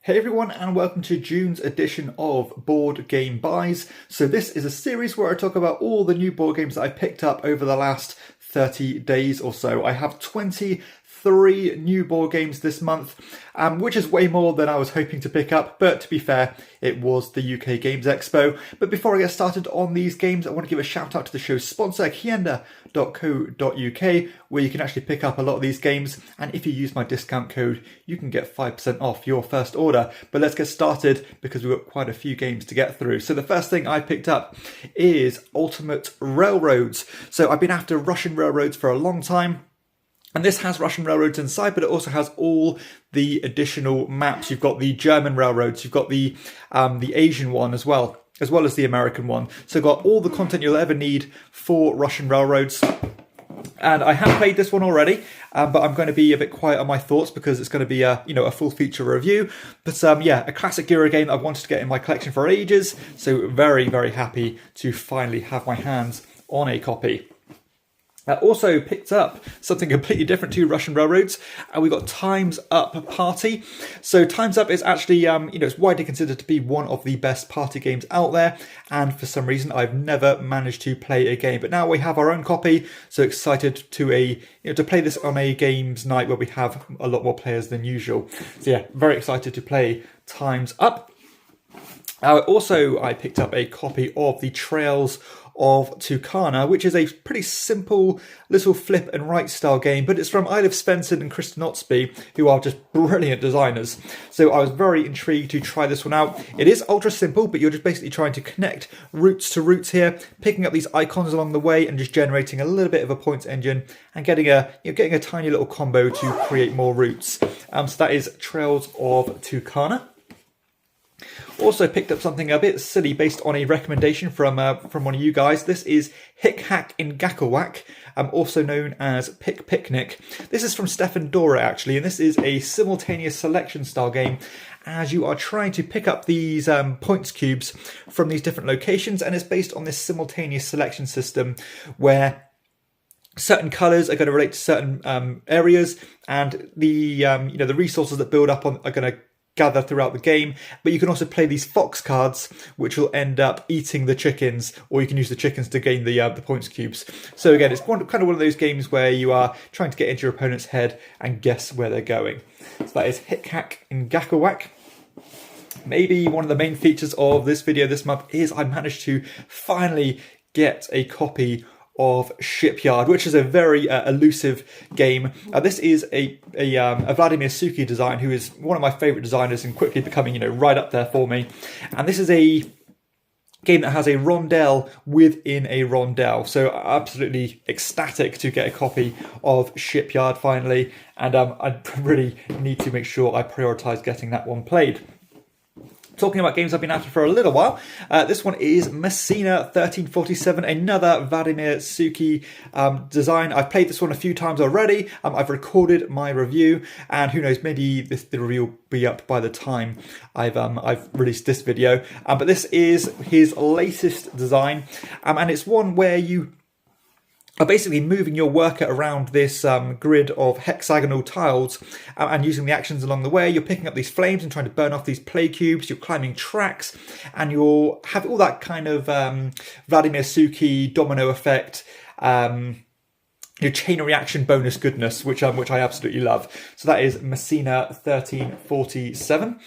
Hey everyone, and welcome to June's edition of Board Game Buys. So this is a series where I talk about all the new board games that I picked up over the last 30 days or so. I have 23 new board games this month, which is way more than I was hoping to pick up, but to be fair, it was the UK Games Expo. But before I get started on these games, I want to give a shout out to the show's sponsor, Hienda.co.uk, where you can actually pick up a lot of these games, and if you use my discount code, you can get 5% off your first order. But let's get started, because we've got quite a few games to get through. So the first thing I picked up is Ultimate Railroads. So I've been after Russian railroads for a long time, and this has Russian railroads inside, but it also has all the additional maps. You've got the German railroads, you've got the Asian one as well as the American one. So got all the content you'll ever need for Russian railroads. And I have played this one already, but I'm going to be a bit quiet on my thoughts because it's going to be a full feature review. But yeah, a classic Euro game that I've wanted to get in my collection for ages. So very, very happy to finally have my hands on a copy. I also picked up something completely different to Russian railroads, and we got Time's Up Party. So Time's Up is actually, it's widely considered to be one of the best party games out there, and for some reason I've never managed to play a game. But now we have our own copy, so excited to play this on a games night where we have a lot more players than usual. So yeah, very excited to play Time's Up. I picked up a copy of the Trails of Tucana, which is a pretty simple little flip and write style game, but it's from Eilif Svensson and Kristen Otsby, who are just brilliant designers. So I was very intrigued to try this one out. It is ultra simple, but you're just basically trying to connect roots to roots here, picking up these icons along the way and just generating a little bit of a points engine and getting a tiny little combo to create more roots. So that is Trails of Tucana. Also picked up something a bit silly based on a recommendation from one of you guys. This is Hick Hack in Gackawak, also known as Pick Picnic. This is from Stefan Dora actually, and this is a simultaneous selection style game as you are trying to pick up these points cubes from these different locations, and it's based on this simultaneous selection system where certain colours are going to relate to certain areas, and the resources that build up on are going to gather throughout the game. But you can also play these fox cards, which will end up eating the chickens, or you can use the chickens to gain the points cubes. So again, it's kind of one of those games where you are trying to get into your opponent's head and guess where they're going. So that is Hick Hack in Gackawak. Maybe one of the main features of this video this month is I managed to finally get a copy of Shipyard, which is a very elusive game. This is a Vladimir Suki design, who is one of my favourite designers and quickly becoming right up there for me. And this is a game that has a rondelle within a rondelle, so absolutely ecstatic to get a copy of Shipyard finally, and I really need to make sure I prioritise getting that one played. Talking about games I've been after for a little while, this one is Messina 1347, another Vladimir Suki design. I've played this one a few times already. I've recorded my review, and who knows, maybe the review will be up by the time I've released this video. But this is his latest design, and it's one where you are basically moving your worker around this grid of hexagonal tiles and using the actions along the way. You're picking up these flames and trying to burn off these play cubes. You're climbing tracks, and you'll have all that kind of Vladimir Suki domino effect, your chain reaction bonus goodness, which I absolutely love. So that is Messina 1347.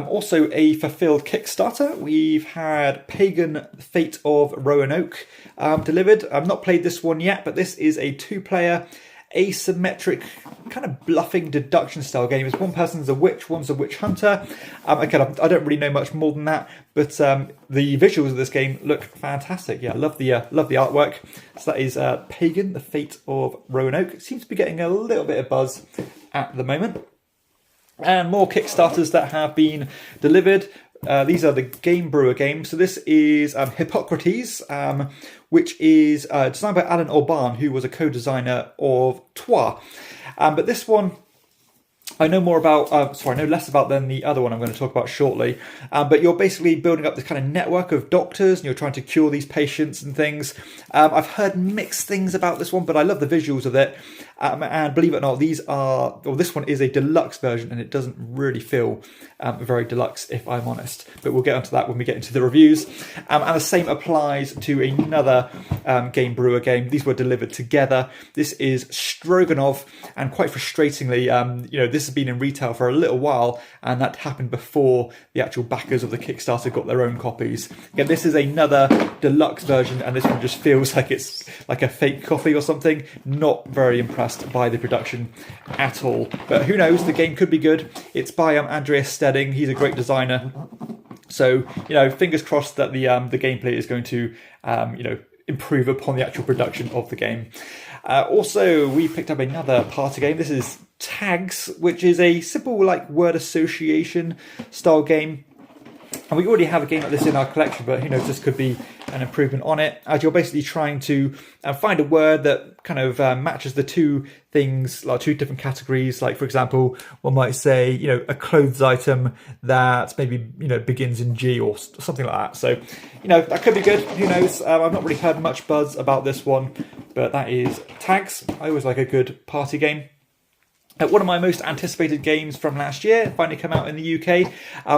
Also a fulfilled Kickstarter. We've had Pagan, Fate of Roanoke delivered. I've not played this one yet, but this is a two-player asymmetric kind of bluffing deduction style game. It's one person's a witch, one's a witch hunter. Again, I don't really know much more than that, but the visuals of this game look fantastic. Yeah, I love the artwork. So that is Pagan, the Fate of Roanoke. It seems to be getting a little bit of buzz at the moment. And more Kickstarters that have been delivered. These are the Game Brewer games. So this is Hippocrates, which is designed by Alan Orban, who was a co-designer of Trois. But this one I know more about, I know less about than the other one I'm going to talk about shortly. But you're basically building up this kind of network of doctors and you're trying to cure these patients and things. I've heard mixed things about this one, but I love the visuals of it. And believe it or not, this one is a deluxe version, and it doesn't really feel very deluxe, if I'm honest. But we'll get onto that when we get into the reviews. And the same applies to another Game Brewer game. These were delivered together. This is Stroganoff, and quite frustratingly, this has been in retail for a little while, and that happened before the actual backers of the Kickstarter got their own copies. Again, this is another deluxe version, and this one just feels like it's like a fake coffee or something. Not very impressed by the production at all. But who knows, the game could be good. It's by Andreas Stedding. He's a great designer. So, fingers crossed that the gameplay is going to, improve upon the actual production of the game. Also, we picked up another party game. This is Tags, which is a simple word association style game. And we already have a game like this in our collection, but who knows, this could be an improvement on it, as you're basically trying to find a word that kind of matches the two things, like two different categories. Like, for example, one might say, a clothes item that maybe, begins in G or something like that. So, that could be good. Who knows? I've not really heard much buzz about this one, but that is Tags. I always like a good party game. One of my most anticipated games from last year finally come out in the UK.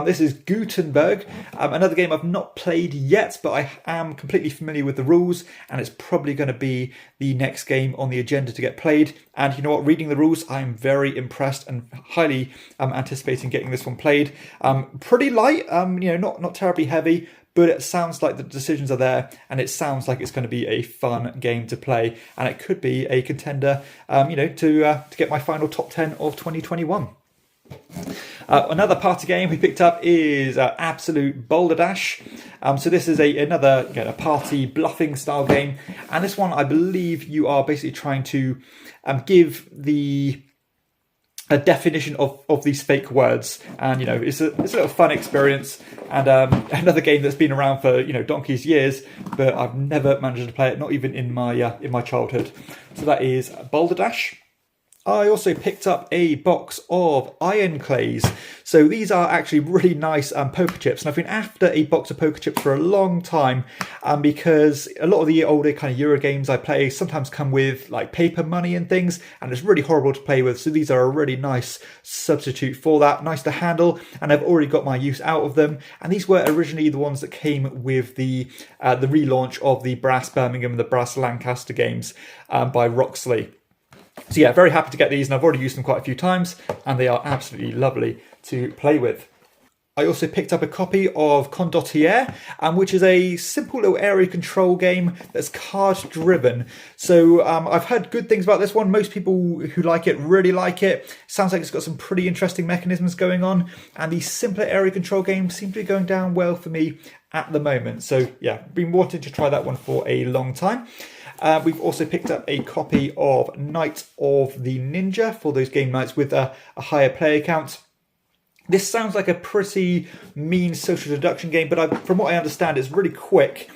This is Gutenberg, another game I've not played yet, but I am completely familiar with the rules, and it's probably going to be the next game on the agenda to get played. And you know what, reading the rules, I'm very impressed and highly anticipating getting this one played. Pretty light, not terribly heavy, but it sounds like the decisions are there, and it sounds like it's going to be a fun game to play, and it could be a contender, to get my final top 10 of 2021. Another party game we picked up is Absolute Boulder Dash. So this is another a party bluffing style game, and this one I believe you are basically trying to give a definition of these fake words, and it's a little fun experience, and another game that's been around for donkey's years, but I've never managed to play it, not even in my childhood. So that is Boulder Dash. I also picked up a box of iron clays. So these are actually really nice poker chips, and I've been after a box of poker chips for a long time, because a lot of the older kind of Euro games I play sometimes come with paper money and things, and it's really horrible to play with. So these are a really nice substitute for that, nice to handle, and I've already got my use out of them. And these were originally the ones that came with the relaunch of the Brass Birmingham and the Brass Lancaster games by Roxley. So yeah, very happy to get these, and I've already used them quite a few times, and they are absolutely lovely to play with. I also picked up a copy of Condotiere, which is a simple little area control game that's card driven. So I've heard good things about this one. Most people who like it really like it. Sounds like it's got some pretty interesting mechanisms going on, and the simpler area control games seem to be going down well for me at the moment. So yeah, been wanting to try that one for a long time. We've also picked up a copy of Night of the Ninja for those game nights with a higher player count. This sounds like a pretty mean social deduction game, but from what I understand, it's really quick.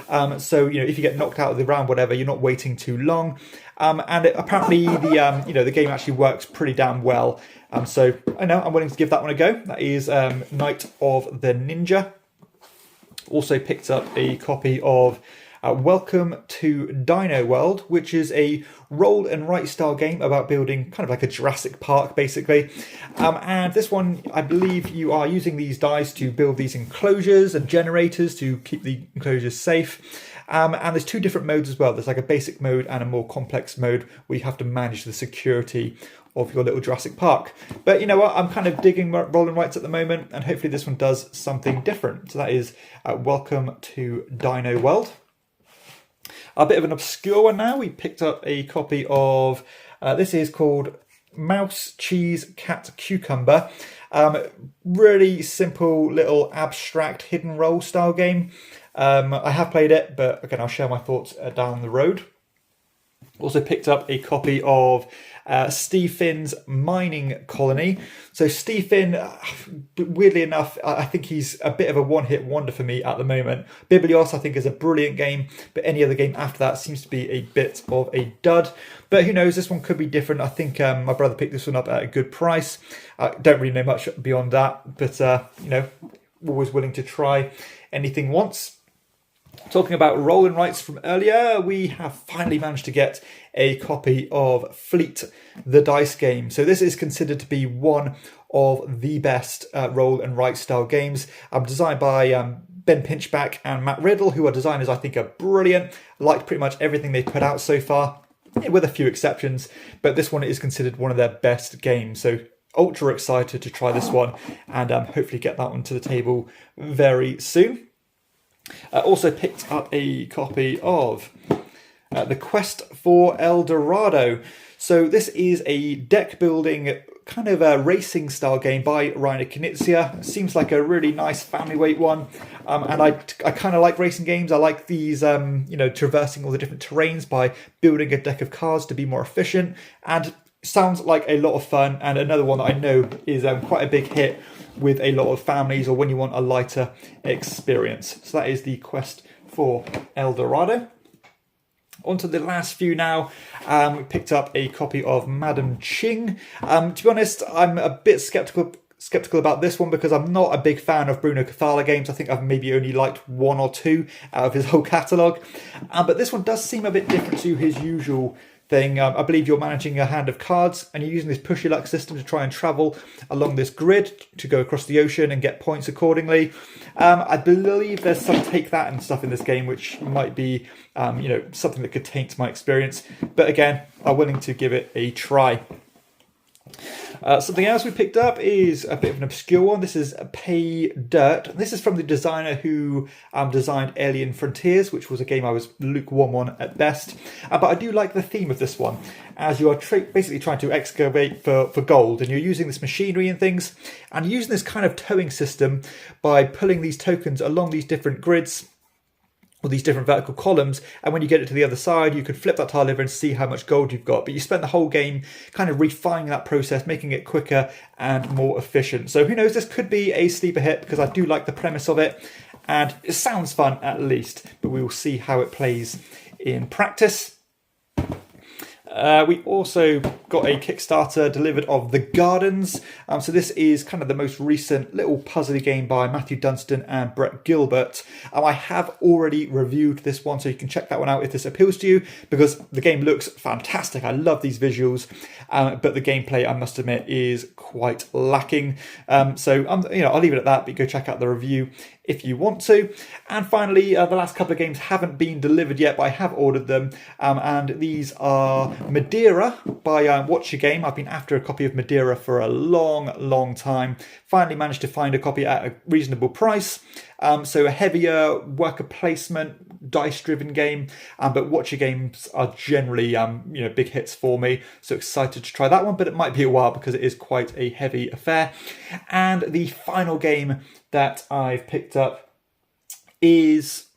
So if you get knocked out of the round, whatever, you're not waiting too long. And apparently the game actually works pretty damn well. So I know I'm willing to give that one a go. That is Night of the Ninja. Also picked up a copy of Welcome to Dino World, which is a roll and write style game about building kind of like a Jurassic Park, basically. And this one, I believe you are using these dice to build these enclosures and generators to keep the enclosures safe. And there's two different modes as well. There's like a basic mode and a more complex mode where you have to manage the security of your little Jurassic Park. But you know what? I'm kind of digging roll and writes at the moment, and hopefully this one does something different. So that is Welcome to Dino World. A bit of an obscure one now. We picked up a copy of, this is called Mouse, Cheese, Cat, Cucumber. Really simple little abstract hidden role style game. I have played it, but again, I'll share my thoughts down the road. Also picked up a copy of Steve Finn's Mining Colony. So Steve Finn, weirdly enough, I think he's a bit of a one-hit wonder for me at the moment. Biblios, I think, is a brilliant game, but any other game after that seems to be a bit of a dud. But who knows, this one could be different. I think my brother picked this one up at a good price. I don't really know much beyond that, but always willing to try anything once. Talking about rolling rights from earlier, we have finally managed to get a copy of Fleet, the dice game. So this is considered to be one of the best roll and write style games. Designed by Ben Pinchback and Matt Riddle, who are designers I think are brilliant. I liked pretty much everything they put out so far, with a few exceptions, but this one is considered one of their best games. So ultra excited to try this one and hopefully get that one to the table very soon. I also picked up a copy of The Quest for El Dorado. So this is a deck building kind of a racing style game by Roanoke. Seems like a really nice family weight one. And I kind of like racing games. I like these, traversing all the different terrains by building a deck of cards to be more efficient. And sounds like a lot of fun, and another one that I know is quite a big hit with a lot of families or when you want a lighter experience. So that is The Quest for El Dorado. On to the last few now. We picked up a copy of Madamching. To be honest, I'm a bit skeptical about this one because I'm not a big fan of Bruno Cathala games. I think I've maybe only liked one or two out of his whole catalogue. But this one does seem a bit different to his usual thing. I believe you're managing a hand of cards and you're using this push your luck system to try and travel along this grid to go across the ocean and get points accordingly. I believe there's some take that and stuff in this game which might be something that could taint my experience, but again, I'm willing to give it a try. Something else we picked up is a bit of an obscure one. This is Pay Dirt. This is from the designer who designed Alien Frontiers, which was a game I was lukewarm on at best. But I do like the theme of this one, as you are basically trying to excavate for gold, and you're using this machinery and things, and you're using this kind of towing system by pulling these tokens along these different grids, or these different vertical columns, and when you get it to the other side, you can flip that tile over and see how much gold you've got. But you spend the whole game kind of refining that process, making it quicker and more efficient. So who knows, this could be a sleeper hit because I do like the premise of it, and it sounds fun at least, but we will see how it plays in practice. We also got a Kickstarter delivered of The Gardens. So this is kind of the most recent little puzzly game by Matthew Dunstan and Brett Gilbert. I have already reviewed this one, so you can check that one out if this appeals to you, because the game looks fantastic. I love these visuals, but the gameplay, I must admit, is quite lacking. So I'll leave it at that, but go check out the review if you want to. And finally, the last couple of games haven't been delivered yet, but I have ordered them. And these are Madeira by Watch Your Game. I've been after a copy of Madeira for a long time. Finally managed to find a copy at a reasonable price. So a heavier worker placement, dice-driven game. But Watch Your Games are generally big hits for me. So excited to try that one, but it might be a while because it is quite a heavy affair. And the final game that I've picked up is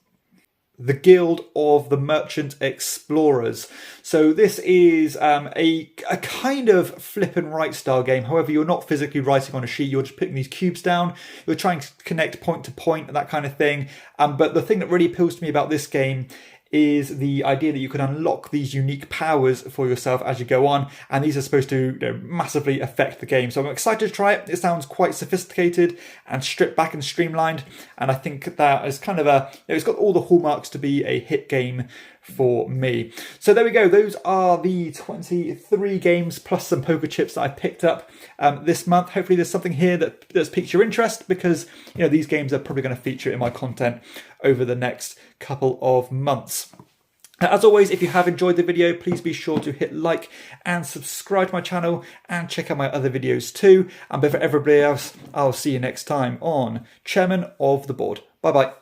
The Guild of the Merchant Explorers. So this is a kind of flip and write style game. However, you're not physically writing on a sheet, you're just putting these cubes down. You're trying to connect point to point and that kind of thing. But the thing that really appeals to me about this game is the idea that you can unlock these unique powers for yourself as you go on, and these are supposed to massively affect the game. So I'm excited to try it. It sounds quite sophisticated and stripped back and streamlined, and I think that is kind of it's got all the hallmarks to be a hit game for me. So there we go. Those are the 23 games plus some poker chips that I picked up this month. Hopefully there's something here that's piqued your interest, because these games are probably going to feature in my content over the next couple of months. As always, if you have enjoyed the video, please be sure to hit like and subscribe to my channel and check out my other videos too. And for everybody else, I'll see you next time on Chairman of the Board. Bye bye.